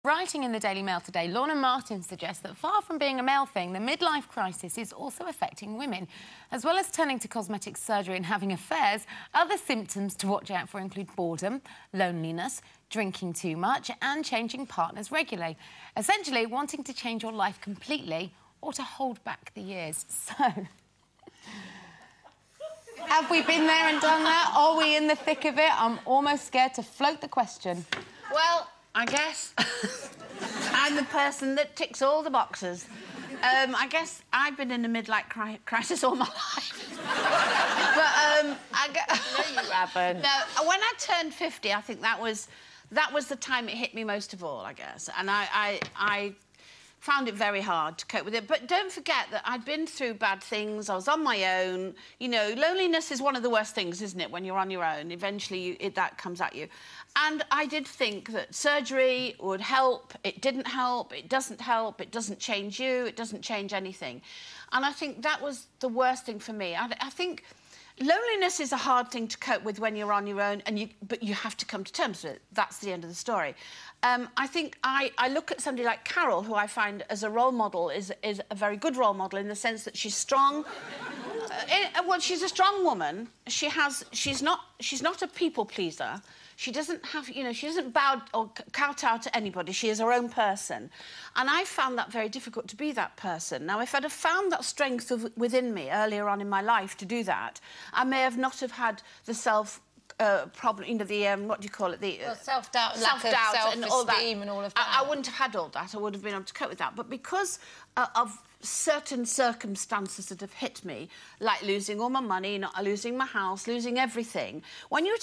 Writing in the Daily Mail today, Lorna Martin suggests that far from being a male thing, the midlife crisis is also affecting women. As well as turning to cosmetic surgery and having affairs, other symptoms to watch out for include boredom, loneliness, drinking too much and changing partners regularly. Essentially, wanting to change your life completely or to hold back the years. So, have we been there and done that? Are we in the thick of it? I'm almost scared to float the question. Well, I guess I'm the person that ticks all the boxes. I guess I've been in a midlife crisis all my life. But No, you haven't. No, when I turned 50, I think that was the time it hit me most of all, I guess. And I found it very hard to cope with it. But don't forget that I'd been through bad things. I was on my own. You know, loneliness is one of the worst things, isn't it, when you're on your own? Eventually, that comes at you. And I did think that surgery would help. It didn't help. It doesn't help. It doesn't change you. It doesn't change anything. And I think that was the worst thing for me. I think loneliness is a hard thing to cope with when you're on your own, but you have to come to terms with it. That's the end of the story. I think I look at somebody like Carol, who I find as a role model is a very good role model in the sense that she's strong. Well, she's a strong woman. She's not a people pleaser. She doesn't have, you know, she doesn't bow or kowtow to anybody. She is her own person. And I found that very difficult to be that person. Now, if I'd have found that strength within me earlier on in my life to do that, I may have not have had the problem, you know, the what do you call it? The self-doubt, lack of self-esteem and all of that. I wouldn't have had all that. I would have been able to cope with that. But because of certain circumstances that have hit me, like losing all my money, not losing my house, losing everything. When you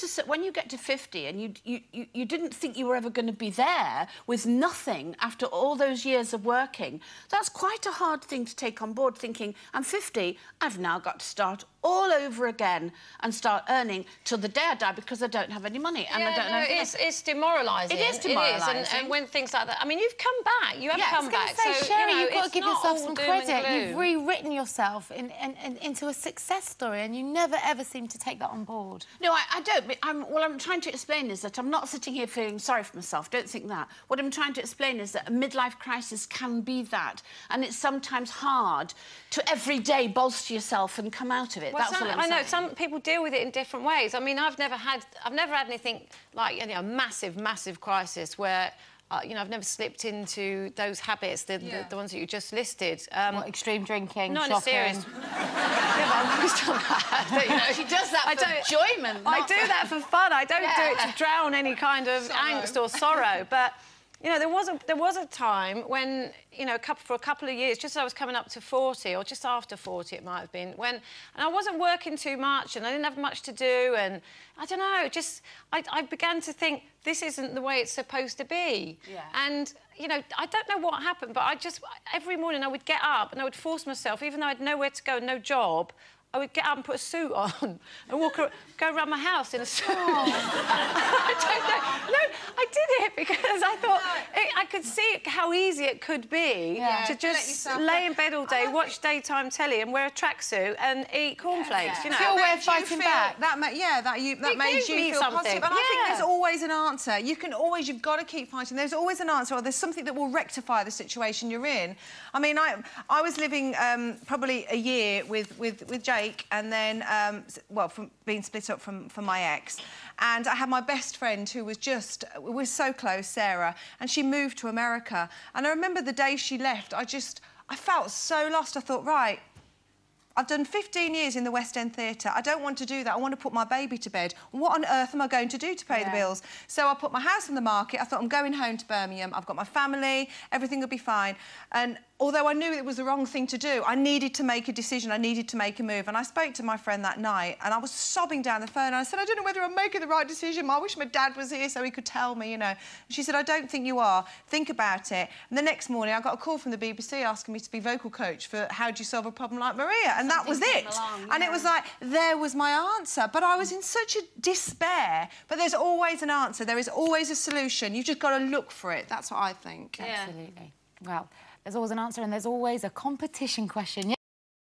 get to 50 and you didn't think you were ever going to be there with nothing after all those years of working, that's quite a hard thing to take on board, thinking, I'm 50, I've now got to start all over again and start earning till the day I die because I don't have any money and I don't know anything. It's demoralising. It is demoralising. It is. And when things like that... I mean, you've come back. You have come back. So, Sherry, you've got to give yourself some credit. You've rewritten yourself into a success story and you never, ever seem to take that on board. No, I don't. What I'm trying to explain is that I'm not sitting here feeling sorry for myself. Don't think that. What I'm trying to explain is that a midlife crisis can be that. And it's sometimes hard to every day bolster yourself and come out of it. Well, that's what I'm saying. I know some people deal with it in different ways. I mean, I've never had anything like, you know, a massive crisis where, you know, I've never slipped into those habits, the ones that you just listed. What, extreme drinking, not shopping? in a serious... Yeah, but I've always done that. You know, she does that for enjoyment. I do that for fun. I don't do it to drown any kind of angst or sorrow. But, you know, there was a time when, you know, for a couple of years, just as I was coming up to 40, or just after 40 it might have been, and I wasn't working too much and I didn't have much to do, and I don't know, just I began to think this isn't the way it's supposed to be. Yeah. And, you know, I don't know what happened, but every morning I would get up and I would force myself, even though I had nowhere to go, no job, I would get up and put a suit on and go around my house in a suit. I don't know. No, I did it because I thought I could see how easy it could be to just lay in bed all day, watch daytime telly and wear a tracksuit and eat cornflakes, you know. Feel we're fighting back. That made you feel positive. And I think there's always an answer. You've got to keep fighting. There's always an answer, or there's something that will rectify the situation you're in. I mean, I was living probably a year with Jake, and then, well, from being split up from my ex. And I had my best friend who was we're so close, Sarah, and she moved to America. And I remember the day she left, I felt so lost. I thought, right, I've done 15 years in the West End Theatre. I don't want to do that. I want to put my baby to bed. What on earth am I going to do to pay the bills? So I put my house on the market. I thought, I'm going home to Birmingham. I've got my family. Everything will be fine. And although I knew it was the wrong thing to do, I needed to make a decision. I needed to make a move. And I spoke to my friend that night, and I was sobbing down the phone. And I said, I don't know whether I'm making the right decision. I wish my dad was here so he could tell me, you know. And she said, I don't think you are. Think about it. And the next morning, I got a call from the BBC asking me to be vocal coach for How Do You Solve a Problem Like Maria? And that was it. And it was like, there was my answer. But I was in such a despair. But there's always an answer. There is always a solution. You've just got to look for it. That's what I think. Absolutely. Well, there's always an answer and there's always a competition question.